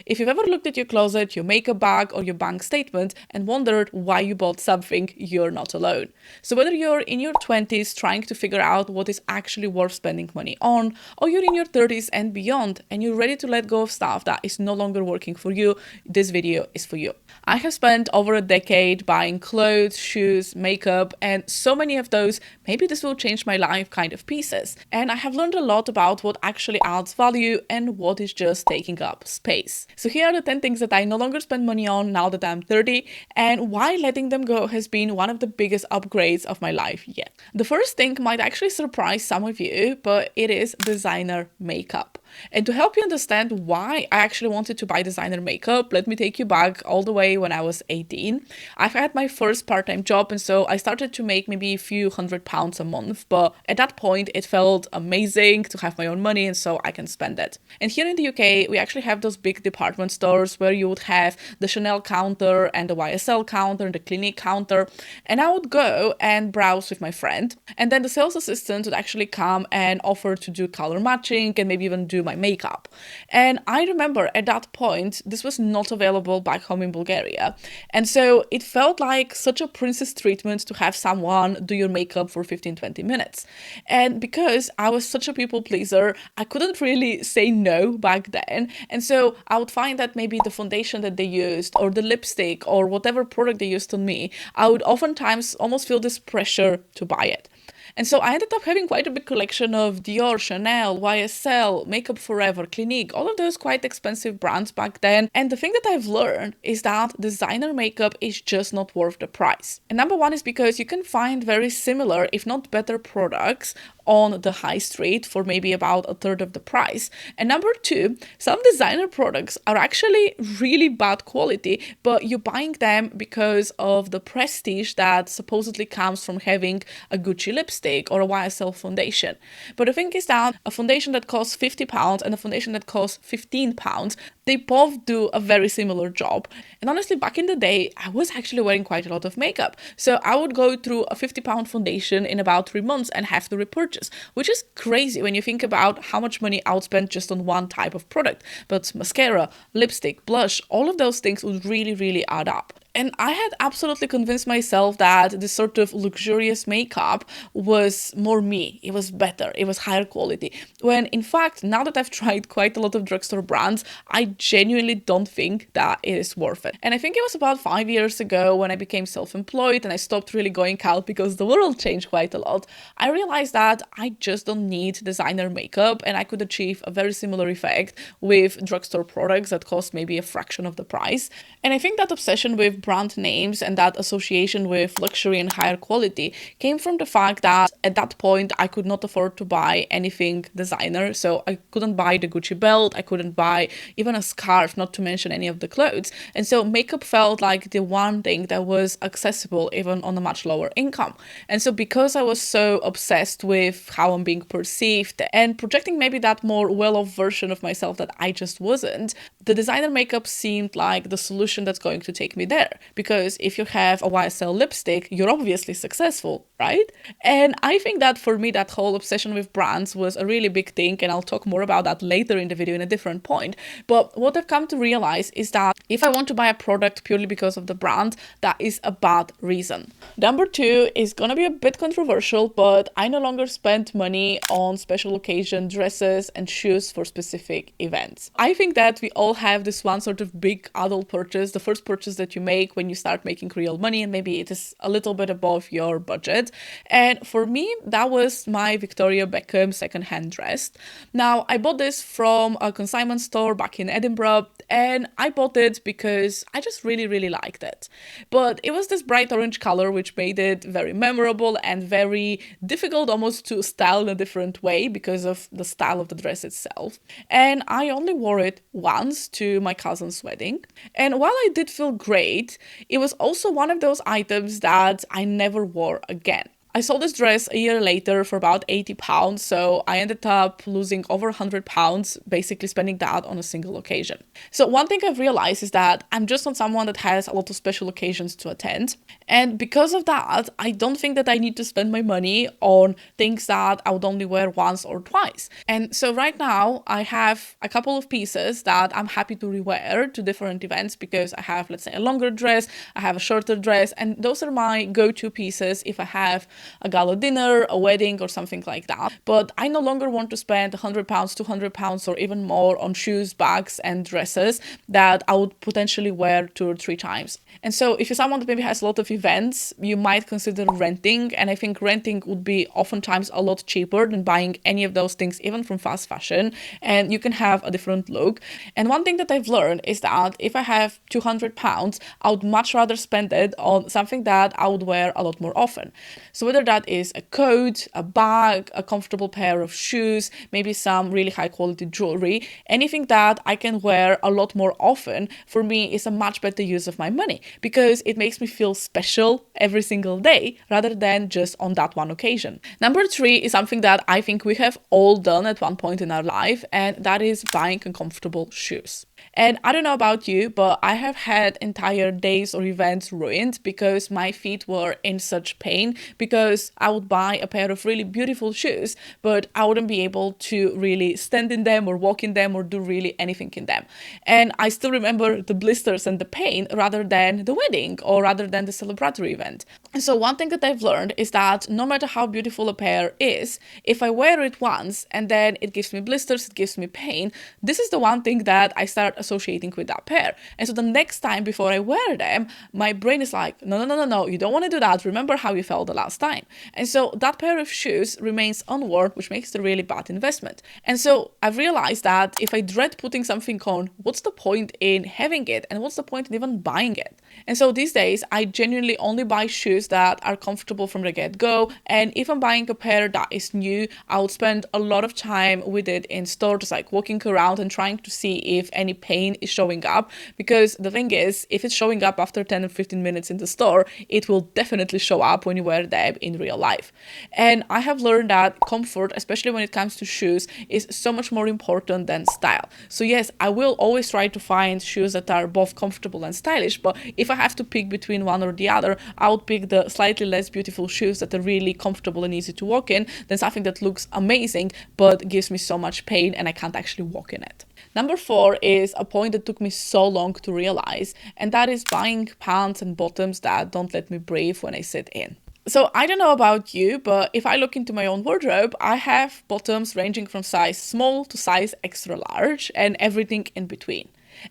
If you've ever looked at your closet, your makeup bag, or your bank statement and wondered why you bought something, you're not alone. So whether you're in your 20s trying to figure out what is actually worth spending money on, or you're in your 30s and beyond and you're ready to let go of stuff that is no longer working for you, this video is for you. I have spent over a decade buying clothes, shoes, makeup, and so many of those maybe this will change my life kind of pieces. And I have learned a lot about what actually adds value and what is just taking up space. So here are the 10 things that I no longer spend money on now that I'm 30 and why letting them go has been one of the biggest upgrades of my life yet. The first thing might actually surprise some of you, but it is designer makeup. And to help you understand why I actually wanted to buy designer makeup, let me take you back all the way when I was 18. I've had my first part-time job, and so I started to make maybe a few £100 a month. But at that point, it felt amazing to have my own money, and so I can spend it. And here in the UK, we actually have those big department stores where you would have the Chanel counter and the YSL counter and the Clinique counter. And I would go and browse with my friend. And then the sales assistant would actually come and offer to do color matching and maybe even do my makeup. And I remember at that point, this was not available back home in Bulgaria. And so it felt like such a princess treatment to have someone do your makeup for 15-20 minutes. And because I was such a people pleaser, I couldn't really say no back then. And so I would find that maybe the foundation that they used or the lipstick or whatever product they used on me, I would oftentimes almost feel this pressure to buy it. And so I ended up having quite a big collection of Dior, Chanel, YSL, Makeup Forever, Clinique, all of those quite expensive brands back then. And the thing that I've learned is that designer makeup is just not worth the price. And number one is because you can find very similar, if not better products on the high street for maybe about a third of the price. And number two, some designer products are actually really bad quality, but you're buying them because of the prestige that supposedly comes from having a Gucci lipstick or a YSL foundation. But the thing is that a foundation that costs £50 and a foundation that costs £15, they both do a very similar job. And honestly, back in the day, I was actually wearing quite a lot of makeup. So I would go through a £50 foundation in about 3 months and have to repurchase, which is crazy when you think about how much money I would spend just on one type of product. But mascara, lipstick, blush, all of those things would really add up. And I had absolutely convinced myself that this sort of luxurious makeup was more me. It was better. It was higher quality. When in fact, now that I've tried quite a lot of drugstore brands, I genuinely don't think that it is worth it. And I think it was about 5 years ago when I became self-employed and I stopped really going out because the world changed quite a lot. I realized that I just don't need designer makeup and I could achieve a very similar effect with drugstore products that cost maybe a fraction of the price. And I think that obsession with brand names and that association with luxury and higher quality came from the fact that at that point I could not afford to buy anything designer. So I couldn't buy the Gucci belt, I couldn't buy even a scarf, not to mention any of the clothes. And so makeup felt like the one thing that was accessible even on a much lower income. And so because I was so obsessed with how I'm being perceived and projecting maybe that more well-off version of myself that I just wasn't, the designer makeup seemed like the solution that's going to take me there. Because if you have a YSL lipstick, you're obviously successful, right? And I think that for me, that whole obsession with brands was a really big thing, and I'll talk more about that later in the video in a different point. But what I've come to realize is that if I want to buy a product purely because of the brand, that is a bad reason. Number two is gonna be a bit controversial, but I no longer spend money on special occasion dresses and shoes for specific events. I think that we all have this one sort of big adult purchase, the first purchase that you make when you start making real money, and maybe it is a little bit above your budget. And for me, that was my Victoria Beckham secondhand dress. Now, I bought this from a consignment store back in Edinburgh, and I bought it because I just really liked it. But it was this bright orange color, which made it very memorable and very difficult almost to style in a different way because of the style of the dress itself. And I only wore it once to my cousin's wedding. And while I did feel great, it was also one of those items that I never wore again. I sold this dress a year later for about £80, so I ended up losing over £100, basically spending that on a single occasion. So one thing I've realized is that I'm just not someone that has a lot of special occasions to attend. And because of that, I don't think that I need to spend my money on things that I would only wear once or twice. And so right now I have a couple of pieces that I'm happy to rewear to different events, because I have, let's say, a longer dress, I have a shorter dress, and those are my go-to pieces if I have a gala dinner, a wedding, or something like that. But I no longer want to spend £100, £200, or even more on shoes, bags, and dresses that I would potentially wear 2 or 3 times. And so if you're someone that maybe has a lot of events, you might consider renting. And I think renting would be oftentimes a lot cheaper than buying any of those things, even from fast fashion. And you can have a different look. And one thing that I've learned is that if I have £200, I would much rather spend it on something that I would wear a lot more often. So whether that is a coat, a bag, a comfortable pair of shoes, maybe some really high quality jewelry, anything that I can wear a lot more often, for me is a much better use of my money, because it makes me feel special every single day rather than just on that one occasion. Number 3 is something that I think we have all done at one point in our life, and that is buying uncomfortable shoes. And I don't know about you, but I have had entire days or events ruined because my feet were in such pain, because I would buy a pair of really beautiful shoes, but I wouldn't be able to really stand in them or walk in them or do really anything in them. And I still remember the blisters and the pain rather than the wedding or rather than the celebratory event. And so one thing that I've learned is that no matter how beautiful a pair is, if I wear it once and then it gives me blisters, it gives me pain, this is the one thing that I start associating with that pair. And so the next time before I wear them, my brain is like, no, you don't want to do that. Remember how you felt the last time. And so that pair of shoes remains unworn, which makes it a really bad investment. And so I've realized that if I dread putting something on, what's the point in having it? And what's the point in even buying it? And so these days, I genuinely only buy shoes that are comfortable from the get-go. And if I'm buying a pair that is new, I would spend a lot of time with it in stores, like walking around and trying to see if any pain is showing up. Because the thing is, if it's showing up after 10 or 15 minutes in the store, it will definitely show up when you wear them in real life. And I have learned that comfort, especially when it comes to shoes, is so much more important than style. So yes, I will always try to find shoes that are both comfortable and stylish, but if I have to pick between one or the other, I would pick the slightly less beautiful shoes that are really comfortable and easy to walk in than something that looks amazing but gives me so much pain and I can't actually walk in it. Number 4 is a point that took me so long to realize, and that is buying pants and bottoms that don't let me breathe when I sit in. So I don't know about you, but if I look into my own wardrobe, I have bottoms ranging from size small to size extra large and everything in between.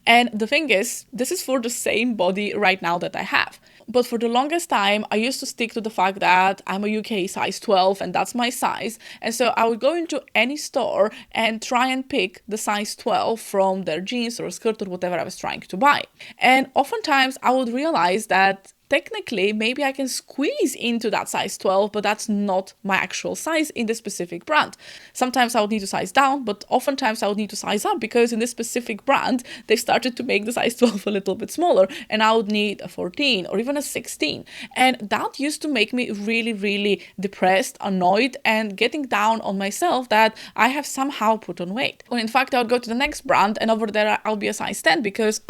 And the thing is, this is for the same body right now that I have. But for the longest time, I used to stick to the fact that I'm a UK size 12 and that's my size. And so I would go into any store and try and pick the size 12 from their jeans or skirt or whatever I was trying to buy. And oftentimes I would realize that technically, maybe I can squeeze into that size 12, but that's not my actual size in this specific brand. Sometimes I would need to size down, but oftentimes I would need to size up because in this specific brand, they started to make the size 12 a little bit smaller and I would need a 14 or even a 16. And that used to make me really, really depressed, annoyed, and getting down on myself that I have somehow put on weight. Or in fact, I would go to the next brand and over there I'll be a size 10 because,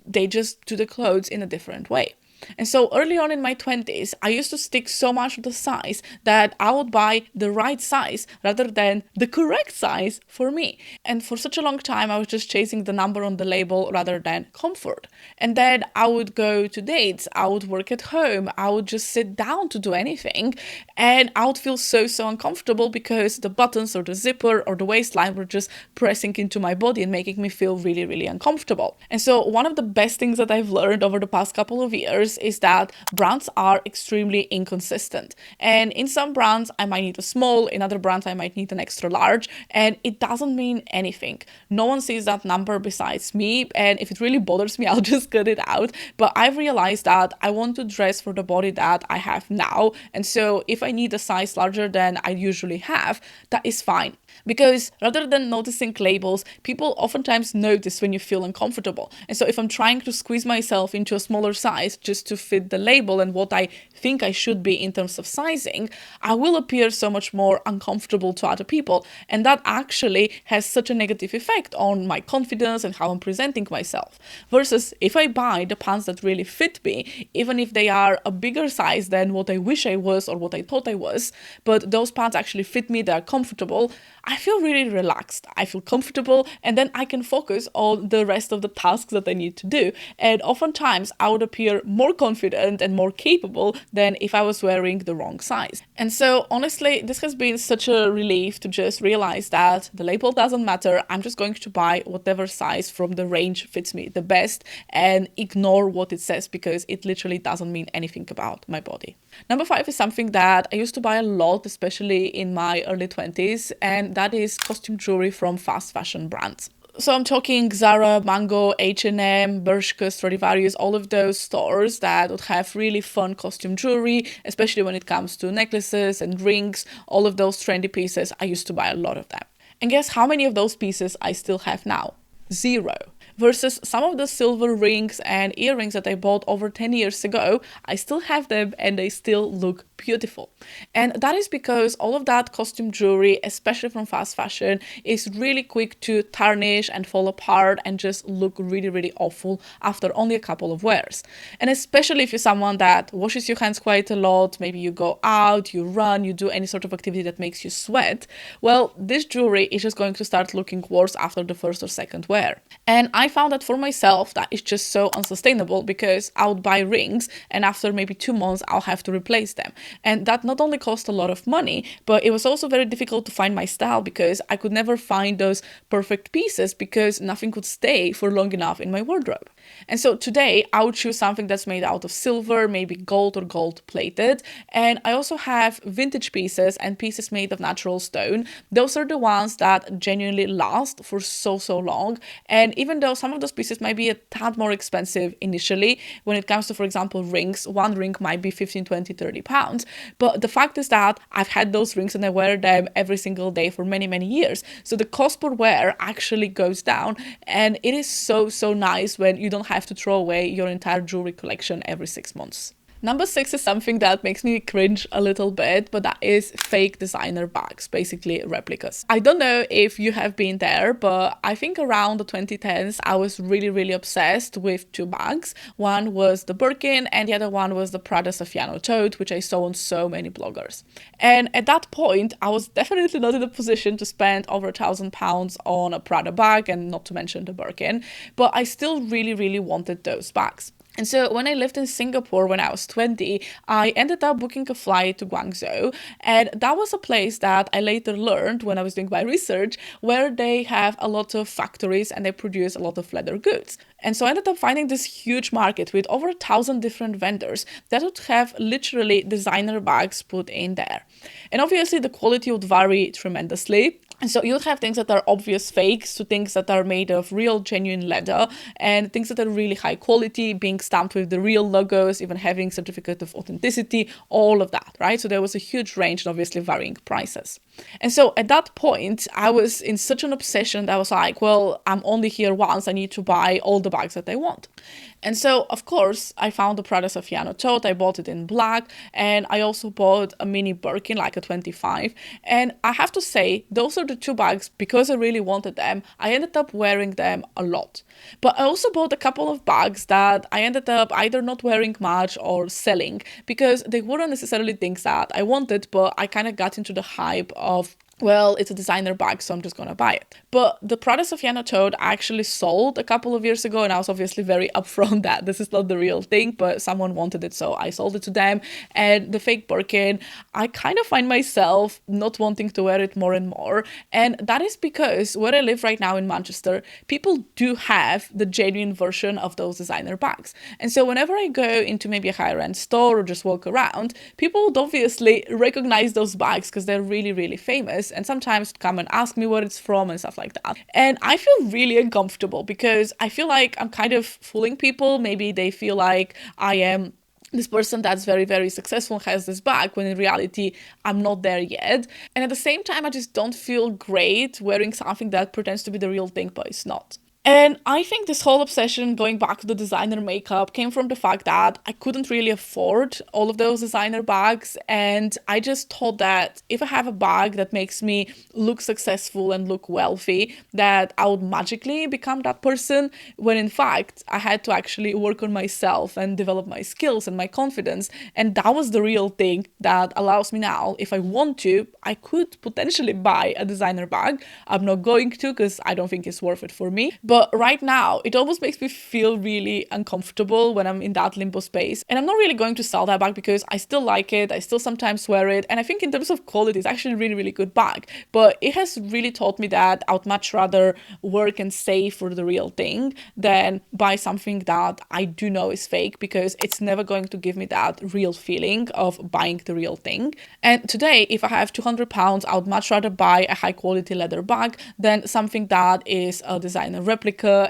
they just do the clothes in a different way. And so early on in my 20s, I used to stick so much to the size that I would buy the right size rather than the correct size for me. And for such a long time, I was just chasing the number on the label rather than comfort. And then I would go to dates, I would work at home, I would just sit down to do anything. And I would feel so uncomfortable because the buttons or the zipper or the waistline were just pressing into my body and making me feel really, really uncomfortable. And so one of the best things that I've learned over the past couple of years is that brands are extremely inconsistent. And in some brands, I might need a small, in other brands, I might need an extra large, and it doesn't mean anything. No one sees that number besides me, and if it really bothers me, I'll just cut it out. But I've realized that I want to dress for the body that I have now, and so if I need a size larger than I usually have, that is fine. Because rather than noticing labels, people oftentimes notice when you feel uncomfortable. And so if I'm trying to squeeze myself into a smaller size just to fit the label and what I think I should be in terms of sizing, I will appear so much more uncomfortable to other people. And that actually has such a negative effect on my confidence and how I'm presenting myself. Versus if I buy the pants that really fit me, even if they are a bigger size than what I wish I was or what I thought I was, but those pants actually fit me, they're comfortable, I feel really relaxed. I feel comfortable, and then I can focus on the rest of the tasks that I need to do. And oftentimes I would appear more confident and more capable than if I was wearing the wrong size. And so honestly, this has been such a relief to just realize that the label doesn't matter. I'm just going to buy whatever size from the range fits me the best and ignore what it says, because it literally doesn't mean anything about my body. Number 5 is something that I used to buy a lot, especially in my early 20s, and that is costume jewelry from fast fashion brands. So I'm talking Zara, Mango, H&M, Bershka, Stradivarius, all of those stores that would have really fun costume jewelry, especially when it comes to necklaces and rings, all of those trendy pieces. I used to buy a lot of them. And guess how many of those pieces I still have now? 0. Versus some of the silver rings and earrings that I bought over 10 years ago, I still have them and they still look beautiful. And that is because all of that costume jewelry, especially from fast fashion, is really quick to tarnish and fall apart and just look really, really awful after only a couple of wears. And especially if you're someone that washes your hands quite a lot, maybe you go out, you run, you do any sort of activity that makes you sweat, well, this jewelry is just going to start looking worse after the first or second wear. And I found that for myself, that is just so unsustainable, because I would buy rings and after maybe 2 months, I'll have to replace them. And that not only cost a lot of money, but it was also very difficult to find my style, because I could never find those perfect pieces because nothing could stay for long enough in my wardrobe. And so today I would choose something that's made out of silver, maybe gold or gold plated. And I also have vintage pieces and pieces made of natural stone. Those are the ones that genuinely last for so long. And even though some of those pieces might be a tad more expensive initially, when it comes to, for example, rings, one ring might be 15, 20, 30 pounds. But the fact is that I've had those rings and I wear them every single day for many years. So the cost per wear actually goes down. And it is so nice when you don't have to throw away your entire jewelry collection every 6 months. Number 6 is something that makes me cringe a little bit, but that is fake designer bags, basically replicas. I don't know if you have been there, but I think around the 2010s, I was really obsessed with 2 bags. One was the Birkin and the other one was the Prada Saffiano tote, which I saw on so many bloggers. And at that point, I was definitely not in a position to spend over £1,000 on a Prada bag, and not to mention the Birkin, but I still really wanted those bags. And so when I lived in Singapore when I was 20, I ended up booking a flight to Guangzhou. And that was a place that I later learned when I was doing my research, where they have a lot of factories and they produce a lot of leather goods. And so I ended up finding this huge market with over 1,000 different vendors that would have literally designer bags put in there. And obviously the quality would vary tremendously. And so you would have things that are obvious fakes to things that are made of real genuine leather, and things that are really high quality, being stamped with the real logos, even having certificate of authenticity, all of that, right? So there was a huge range and obviously varying prices. And so at that point, I was in such an obsession that I was like, well, I'm only here once, I need to buy all the bags that I want. And so, of course, I found the Prada Saffiano tote, I bought it in black, and I also bought a mini Birkin, like a 25. And I have to say, those are the 2 bags, because I really wanted them, I ended up wearing them a lot. But I also bought a couple of bags that I ended up either not wearing much or selling, because they weren't necessarily things that I wanted, but I kind of got into the hype of, well, it's a designer bag, so I'm just gonna buy it. But the Prada Saffiano tote I actually sold a couple of years ago, and I was obviously very upfront that this is not the real thing, but someone wanted it, so I sold it to them. And the fake Birkin, I kind of find myself not wanting to wear it more and more. And that is because where I live right now in Manchester, people do have the genuine version of those designer bags. And so whenever I go into maybe a higher end store or just walk around, people would obviously recognize those bags because they're really famous, and sometimes come and ask me where it's from and stuff like that. And I feel really uncomfortable because I feel like I'm kind of fooling people. Maybe they feel like I am this person that's very, very successful has this bag, when in reality, I'm not there yet. And at the same time, I just don't feel great wearing something that pretends to be the real thing, but it's not. And I think this whole obsession, going back to the designer makeup, came from the fact that I couldn't really afford all of those designer bags. And I just thought that if I have a bag that makes me look successful and look wealthy, that I would magically become that person, when in fact, I had to actually work on myself and develop my skills and my confidence. And that was the real thing that allows me now, if I want to, I could potentially buy a designer bag. I'm not going to, because I don't think it's worth it for me. But right now, it almost makes me feel really uncomfortable when I'm in that limbo space. And I'm not really going to sell that bag because I still like it. I still sometimes wear it. And I think in terms of quality, it's actually a really, really good bag. But it has really taught me that I would much rather work and save for the real thing than buy something that I do know is fake, because it's never going to give me that real feeling of buying the real thing. And today, if I have £200, I would much rather buy a high quality leather bag than something that is a designer replica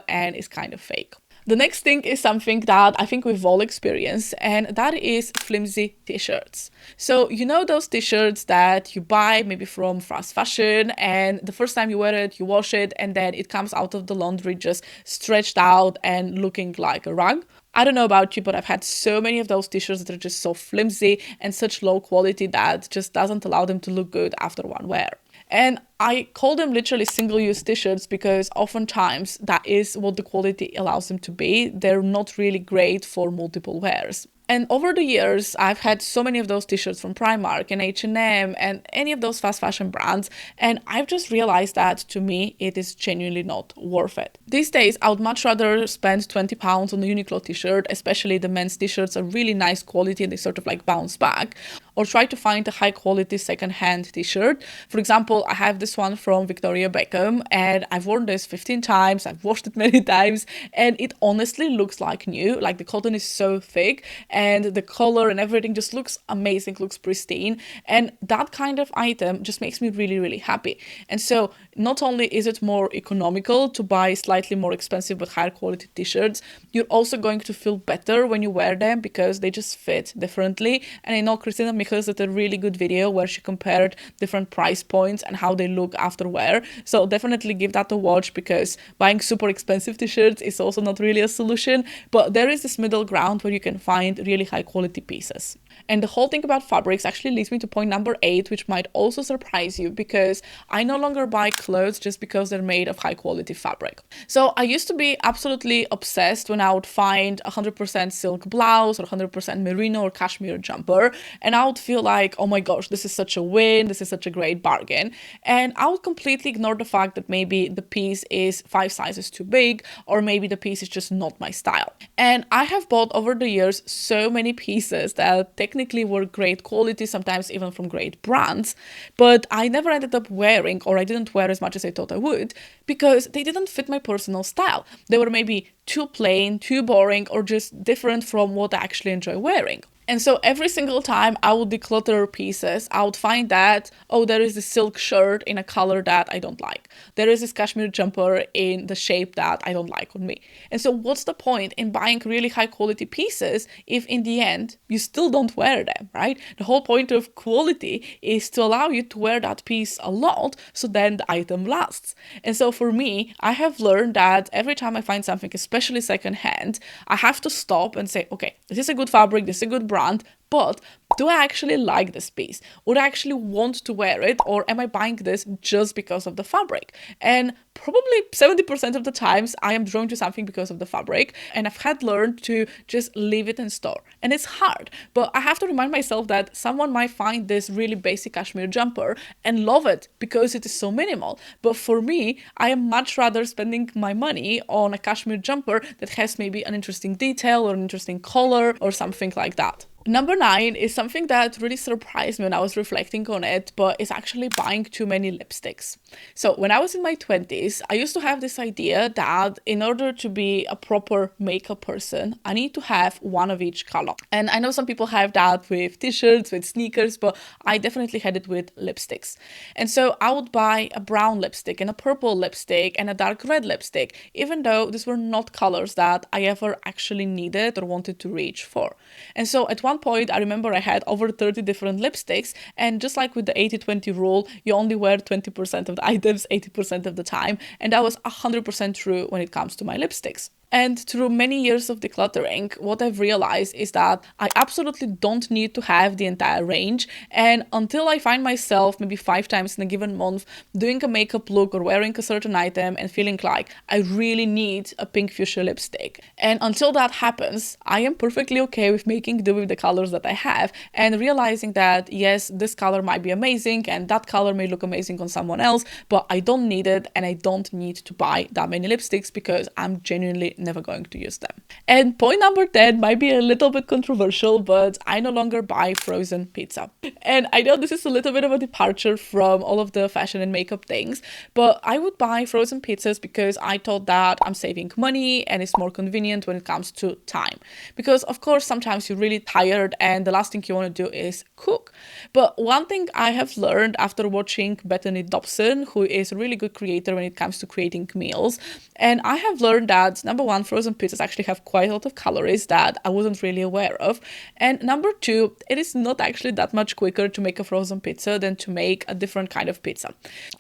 and is kind of fake. The next thing is something that I think we've all experienced, and that is flimsy t-shirts. So you know those t-shirts that you buy maybe from fast fashion, and the first time you wear it, you wash it, and then it comes out of the laundry just stretched out and looking like a rug? I don't know about you, but I've had so many of those t-shirts that are just so flimsy and such low quality that just doesn't allow them to look good after one wear. And I call them literally single-use t-shirts because oftentimes that is what the quality allows them to be. They're not really great for multiple wears. And over the years, I've had so many of those t-shirts from Primark and H&M and any of those fast fashion brands, and I've just realized that to me, it is genuinely not worth it. These days, I would much rather spend £20 on a Uniqlo t-shirt, especially the men's t-shirts are really nice quality and they sort of like bounce back, or try to find a high quality second-hand t-shirt. For example, I have this one from Victoria Beckham, and I've worn this 15 times, I've washed it many times, and it honestly looks like new. Like, the cotton is so thick, and the color and everything just looks amazing, looks pristine. And that kind of item just makes me really, really happy. And so not only is it more economical to buy slightly more expensive but higher quality t-shirts, you're also going to feel better when you wear them because they just fit differently. And I know Christina Michels did a really good video where she compared different price points and how they look after wear. So definitely give that a watch, because buying super expensive t-shirts is also not really a solution. But there is this middle ground where you can find really high quality pieces. And the whole thing about fabrics actually leads me to point number 8, which might also surprise you, because I no longer buy clothes just because they're made of high quality fabric. So I used to be absolutely obsessed when I would find 100% silk blouse or 100% merino or cashmere jumper, and I would feel like, oh my gosh, this is such a win, this is such a great bargain. And I would completely ignore the fact that maybe the piece is 5 sizes too big, or maybe the piece is just not my style. And I have bought over the years so many pieces that technically were great quality, sometimes even from great brands, but I never ended up wearing, or I didn't wear as much as I thought I would, because they didn't fit my personal style. They were maybe too plain, too boring, or just different from what I actually enjoy wearing. And so every single time I would declutter pieces, I would find that, oh, there is this silk shirt in a color that I don't like. There is this cashmere jumper in the shape that I don't like on me. And so what's the point in buying really high quality pieces if in the end you still don't wear them, right? The whole point of quality is to allow you to wear that piece a lot, so then the item lasts. And so for me, I have learned that every time I find something, especially secondhand, I have to stop and say, okay, this is a good fabric, this is a good brand, but do I actually like this piece? Would I actually want to wear it, or am I buying this just because of the fabric? And probably 70% of the times I am drawn to something because of the fabric, and I've had learned to just leave it in store. And it's hard, but I have to remind myself that someone might find this really basic cashmere jumper and love it because it is so minimal. But for me, I am much rather spending my money on a cashmere jumper that has maybe an interesting detail or an interesting color or something like that. Number 9 is something that really surprised me when I was reflecting on it, but it's actually buying too many lipsticks. So when I was in my 20s, I used to have this idea that in order to be a proper makeup person, I need to have one of each color. And I know some people have that with t-shirts, with sneakers, but I definitely had it with lipsticks. And so I would buy a brown lipstick and a purple lipstick and a dark red lipstick, even though these were not colors that I ever actually needed or wanted to reach for. And so at one point, I remember I had over 30 different lipsticks, and just like with the 80-20 rule, you only wear 20% of the items 80% of the time, and that was 100% true when it comes to my lipsticks. And through many years of decluttering, what I've realized is that I absolutely don't need to have the entire range. And until I find myself maybe 5 times in a given month doing a makeup look or wearing a certain item and feeling like I really need a pink fuchsia lipstick. And until that happens, I am perfectly okay with making do with the colors that I have and realizing that, yes, this color might be amazing and that color may look amazing on someone else, but I don't need it and I don't need to buy that many lipsticks because I'm genuinely never going to use them. And point number 10 might be a little bit controversial, but I no longer buy frozen pizza. And I know this is a little bit of a departure from all of the fashion and makeup things, but I would buy frozen pizzas because I thought that I'm saving money and it's more convenient when it comes to time. Because of course, sometimes you're really tired and the last thing you want to do is cook. But one thing I have learned after watching Bethany Dobson, who is a really good creator when it comes to creating meals, and I have learned that number 1, frozen pizzas actually have quite a lot of calories that I wasn't really aware of. And number 2, it is not actually that much quicker to make a frozen pizza than to make a different kind of pizza.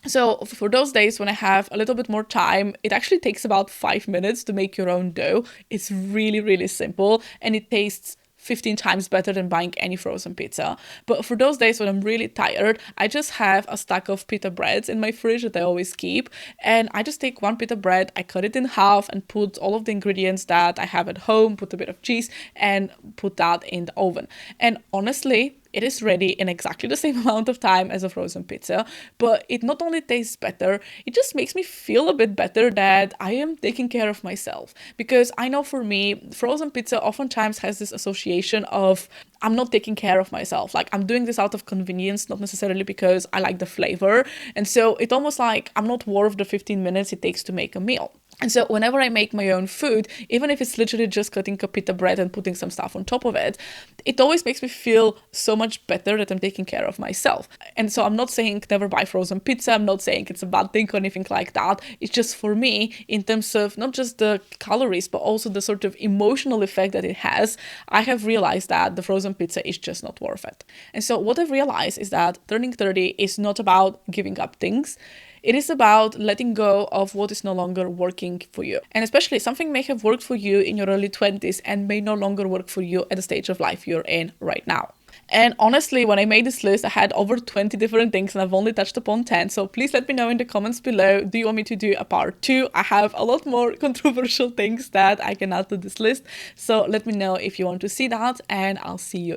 So for those days when I have a little bit more time, it actually takes about 5 minutes to make your own dough. It's really, really simple and it tastes 15 times better than buying any frozen pizza. But for those days when I'm really tired, I just have a stack of pita breads in my fridge that I always keep. And I just take one pita bread, I cut it in half and put all of the ingredients that I have at home, put a bit of cheese and put that in the oven. And honestly, it is ready in exactly the same amount of time as a frozen pizza, but it not only tastes better, it just makes me feel a bit better that I am taking care of myself. Because I know for me, frozen pizza oftentimes has this association of I'm not taking care of myself. Like I'm doing this out of convenience, not necessarily because I like the flavor. And so it's almost like I'm not worth the 15 minutes it takes to make a meal. And so whenever I make my own food, even if it's literally just cutting a pita bread and putting some stuff on top of it, it always makes me feel so much better that I'm taking care of myself. And so I'm not saying never buy frozen pizza. I'm not saying it's a bad thing or anything like that. It's just for me, in terms of not just the calories, but also the sort of emotional effect that it has, I have realized that the frozen pizza is just not worth it. And so what I've realized is that turning 30 is not about giving up things. It is about letting go of what is no longer working for you. And especially something may have worked for you in your early 20s and may no longer work for you at the stage of life you're in right now. And honestly, when I made this list, I had over 20 different things and I've only touched upon 10. So please let me know in the comments below. Do you want me to do a part 2? I have a lot more controversial things that I can add to this list. So let me know if you want to see that and I'll see you